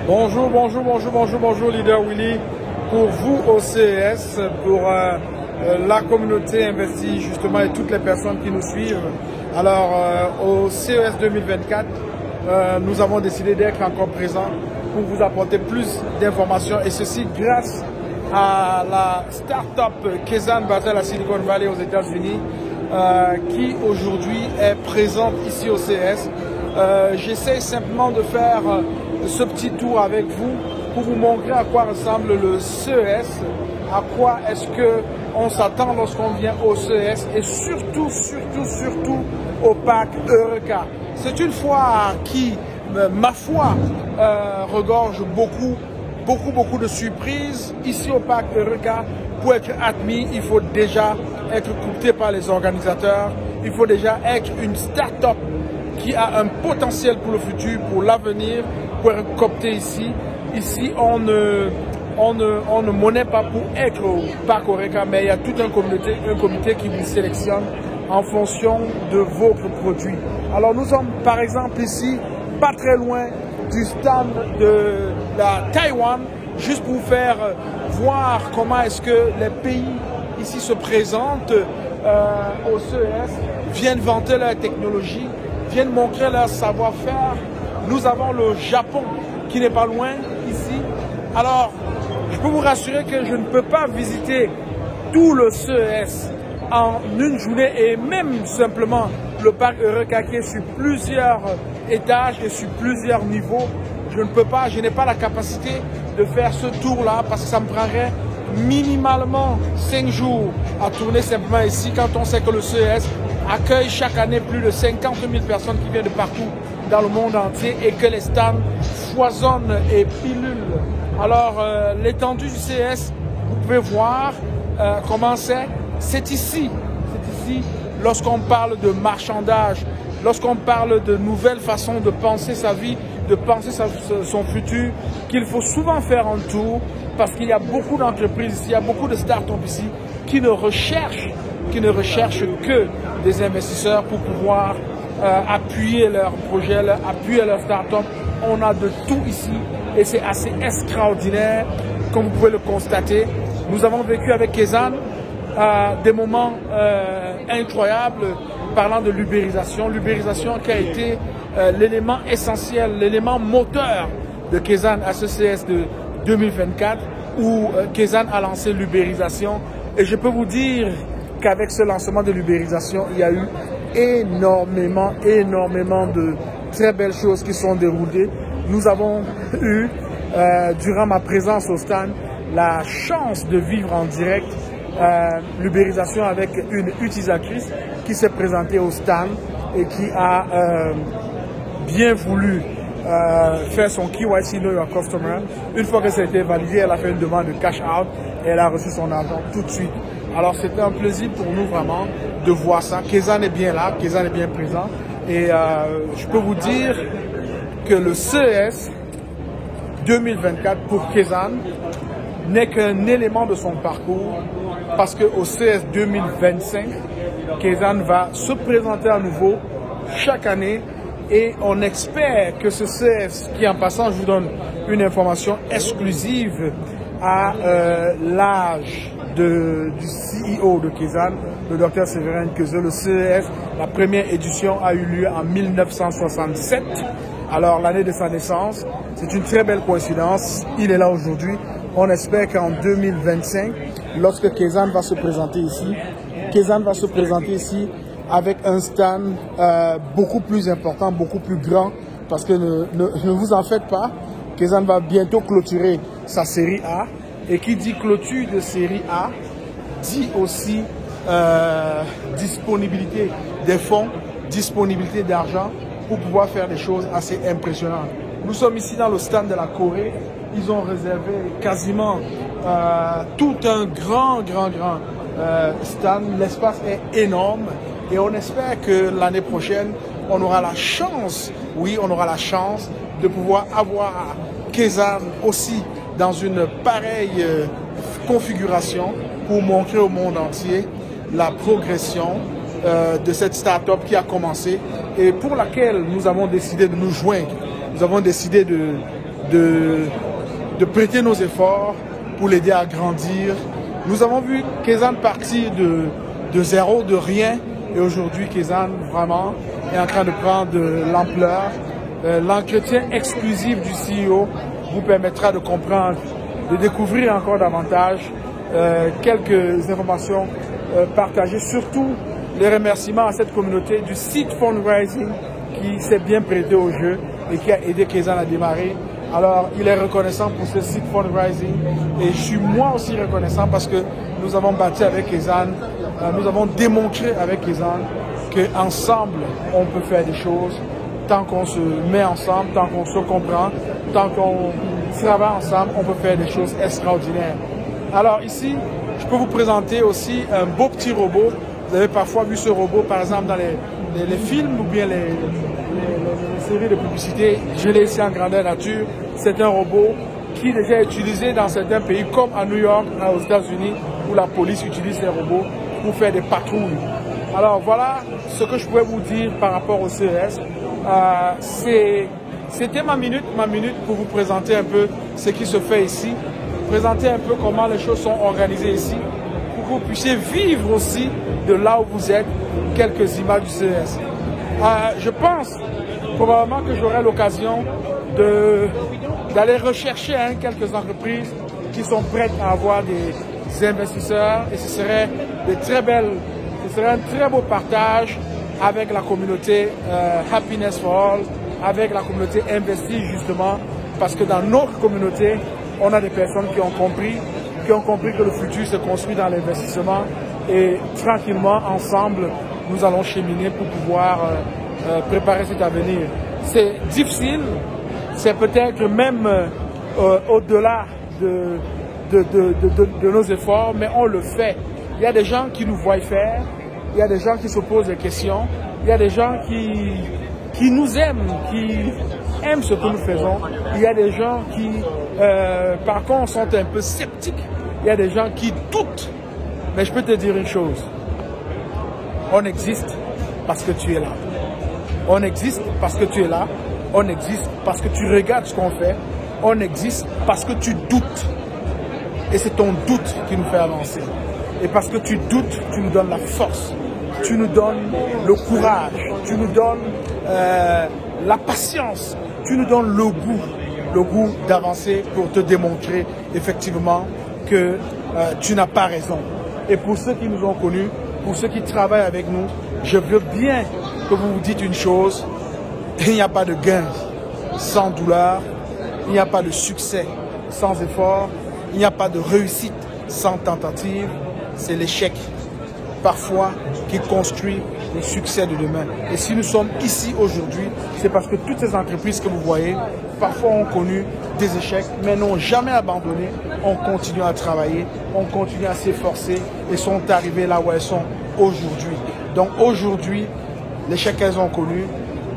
Bonjour, bonjour, leader Willy. Pour vous au CES, pour la communauté investie justement et toutes les personnes qui nous suivent. Alors, au CES 2024, nous avons décidé d'être encore présents pour vous apporter plus d'informations et ceci grâce à la start-up Kezan basée à la Silicon Valley aux États-Unis qui aujourd'hui est présente ici au CES. J'essaie simplement de faire ce petit tour avec vous pour vous montrer à quoi ressemble le CES, à quoi est-ce qu'on s'attend lorsqu'on vient au CES et surtout au parc Eureka. C'est une foire qui, ma foi, regorge beaucoup de surprises. Ici au parc Eureka, pour être admis, il faut déjà être coopté par les organisateurs, il faut déjà être une start-up qui a un potentiel pour le futur, pour l'avenir, pour être coopté ici. Ici, on ne monnaie pas pour être au parc Eureka, mais il y a tout un comité qui vous sélectionne en fonction de votre produit. Alors nous sommes par exemple ici, pas très loin du stand de la Taïwan, juste pour vous faire voir comment est-ce que les pays ici se présentent au CES, viennent vanter leur technologie, viennent montrer leur savoir-faire. Nous avons le Japon qui n'est pas loin ici. Alors, je peux vous rassurer que je ne peux pas visiter tout le CES en une journée et même simplement le parc Eureka qui est sur plusieurs étages et sur plusieurs niveaux. Je ne peux pas, je n'ai pas la capacité de faire ce tour-là parce que ça me prendrait minimalement 5 jours à tourner simplement ici quand on sait que le CES accueille chaque année plus de 50 000 personnes qui viennent de partout dans le monde entier et que les stands foisonnent et pilulent. Alors, l'étendue du CES, vous pouvez voir comment c'est ici. C'est ici, lorsqu'on parle de marchandage, lorsqu'on parle de nouvelles façons de penser sa vie, de penser son futur, qu'il faut souvent faire un tour parce qu'il y a beaucoup d'entreprises ici, il y a beaucoup de start-up ici qui ne recherchent que des investisseurs pour pouvoir appuyer leurs projets, appuyer leurs start-up. On a de tout ici et c'est assez extraordinaire, comme vous pouvez le constater. Nous avons vécu avec Kezan des moments incroyables parlant de l'ubérisation. L'ubérisation qui a été l'élément essentiel, l'élément moteur de Kezan à ce CES de 2024 où Kezan a lancé l'ubérisation. Et je peux vous dire qu'avec ce lancement de l'ubérisation, il y a eu énormément de très belles choses qui sont déroulées. Nous avons eu, durant ma présence au stand, la chance de vivre en direct l'ubérisation avec une utilisatrice qui s'est présentée au stand et qui a bien voulu faire son KYC Know Your Customer. Une fois que ça a été validé, elle a fait une demande de cash out et elle a reçu son argent tout de suite. Alors c'était un plaisir pour nous vraiment de voir ça. Kezan est bien là, Kezan est bien présent et je peux vous dire que le CES 2024 pour Kezan n'est qu'un élément de son parcours parce qu'au CES 2025, Kezan va se présenter à nouveau chaque année et on espère que ce CES, qui en passant, je vous donne une information exclusive à l'âge du CEO de Kezan, le Dr Séverin Quezeux. Le CES, la première édition a eu lieu en 1967, alors l'année de sa naissance. C'est une très belle coïncidence, il est là aujourd'hui. On espère qu'en 2025, lorsque Kezan va se présenter ici, Kezan va se présenter ici avec un stand beaucoup plus important, beaucoup plus grand, parce que ne vous en faites pas, Kezan va bientôt clôturer sa série A, et qui dit clôture de série A, dit aussi disponibilité des fonds, disponibilité d'argent pour pouvoir faire des choses assez impressionnantes. Nous sommes ici dans le stand de la Corée, ils ont réservé quasiment tout un grand stand, l'espace est énorme et on espère que l'année prochaine, on aura la chance, oui, on aura la chance de pouvoir avoir Kezan aussi dans une pareille configuration pour montrer au monde entier la progression de cette start-up qui a commencé et pour laquelle nous avons décidé de nous joindre. Nous avons décidé de prêter nos efforts pour l'aider à grandir. Nous avons vu Kezan partir de zéro, de rien, et aujourd'hui Kezan vraiment est en train de prendre de l'ampleur. L'entretien exclusif du CEO vous permettra de comprendre, de découvrir encore davantage quelques informations partagées, surtout les remerciements à cette communauté du site fundraising qui s'est bien prêté au jeu et qui a aidé Kezan à démarrer. Alors, il est reconnaissant pour ce site fundraising et je suis moi aussi reconnaissant parce que nous avons bâti avec Kezan, nous avons démontré avec Kezan qu'ensemble, on peut faire des choses tant qu'on se met ensemble, tant qu'on se comprend, tant qu'on travaille ensemble, on peut faire des choses extraordinaires. Alors ici, je peux vous présenter aussi un beau petit robot. Vous avez parfois vu ce robot, par exemple, dans les films ou bien les séries de publicité. Je l'ai ici en grandeur nature. C'est un robot qui est déjà utilisé dans certains pays, comme à New York, aux États-Unis, où la police utilise ces robots pour faire des patrouilles. Alors voilà ce que je pouvais vous dire par rapport au CES. C'était ma minute pour vous présenter un peu ce qui se fait ici, présenter un peu comment les choses sont organisées ici, pour que vous puissiez vivre aussi de là où vous êtes quelques images du CES. Je pense probablement que j'aurai l'occasion d'aller rechercher quelques entreprises qui sont prêtes à avoir des investisseurs et ce serait un très beau partage avec la communauté Happiness for All, avec la communauté investie justement, parce que dans notre communauté, on a des personnes qui ont compris que le futur se construit dans l'investissement et tranquillement, ensemble, nous allons cheminer pour pouvoir préparer cet avenir. C'est difficile, c'est peut-être même au-delà de nos efforts, mais on le fait. Il y a des gens qui nous voient faire, il y a des gens qui se posent des questions, il y a des gens qui nous aiment, qui aiment ce que nous faisons. Il y a des gens qui, par contre, sont un peu sceptiques. Il y a des gens qui doutent. Mais je peux te dire une chose. On existe parce que tu es là. On existe parce que tu es là. On existe parce que tu regardes ce qu'on fait. On existe parce que tu doutes. Et c'est ton doute qui nous fait avancer. Et parce que tu doutes, tu nous donnes la force. Tu nous donnes le courage. Tu nous donnes la patience. Tu nous donnes le goût d'avancer pour te démontrer effectivement que tu n'as pas raison. Et pour ceux qui nous ont connus, pour ceux qui travaillent avec nous, je veux bien que vous vous dites une chose, il n'y a pas de gain sans douleur, il n'y a pas de succès sans effort, il n'y a pas de réussite sans tentative, c'est l'échec parfois qui construit le succès de demain. Et si nous sommes ici aujourd'hui, c'est parce que toutes ces entreprises que vous voyez, parfois ont connu des échecs, mais n'ont jamais abandonné, ont continué à travailler, ont continué à s'efforcer et sont arrivées là où elles sont aujourd'hui. Donc aujourd'hui, l'échec qu'elles ont connu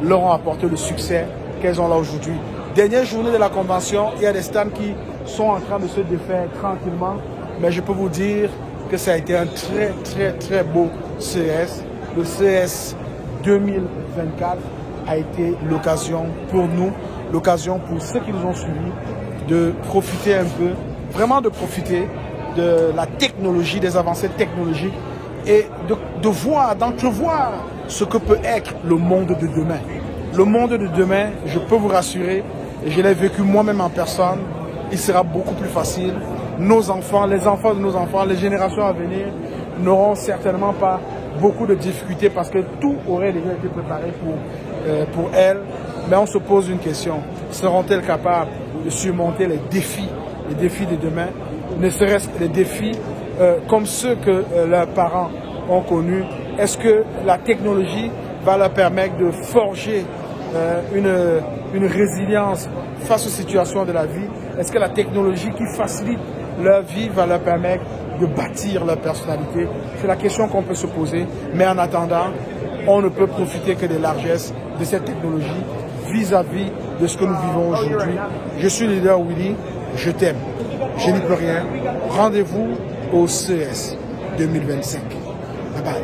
leur ont apporté le succès qu'elles ont là aujourd'hui. Dernière journée de la convention, il y a des stands qui sont en train de se défaire tranquillement, mais je peux vous dire que ça a été un très beau CES. Le CES 2024 a été l'occasion pour nous, l'occasion pour ceux qui nous ont suivis de profiter un peu, vraiment de profiter de la technologie, des avancées technologiques et d'entrevoir ce que peut être le monde de demain. Le monde de demain, je peux vous rassurer, et je l'ai vécu moi-même en personne, il sera beaucoup plus facile. Nos enfants, les enfants de nos enfants, les générations à venir n'auront certainement pas beaucoup de difficultés parce que tout aurait déjà été préparé pour elles. Mais on se pose une question, seront-elles capables de surmonter les défis de demain, ne serait-ce que les défis comme ceux que leurs parents ont connus? Est-ce que la technologie va leur permettre de forger une résilience face aux situations de la vie? Est-ce que la technologie qui facilite leur vie va leur permettre de bâtir leur personnalité? C'est la question qu'on peut se poser. Mais en attendant, on ne peut profiter que des largesses de cette technologie vis-à-vis de ce que nous vivons aujourd'hui. Je suis le leader Willy, je t'aime. Je n'y peux rien. Rendez-vous au CES 2025. Bye bye.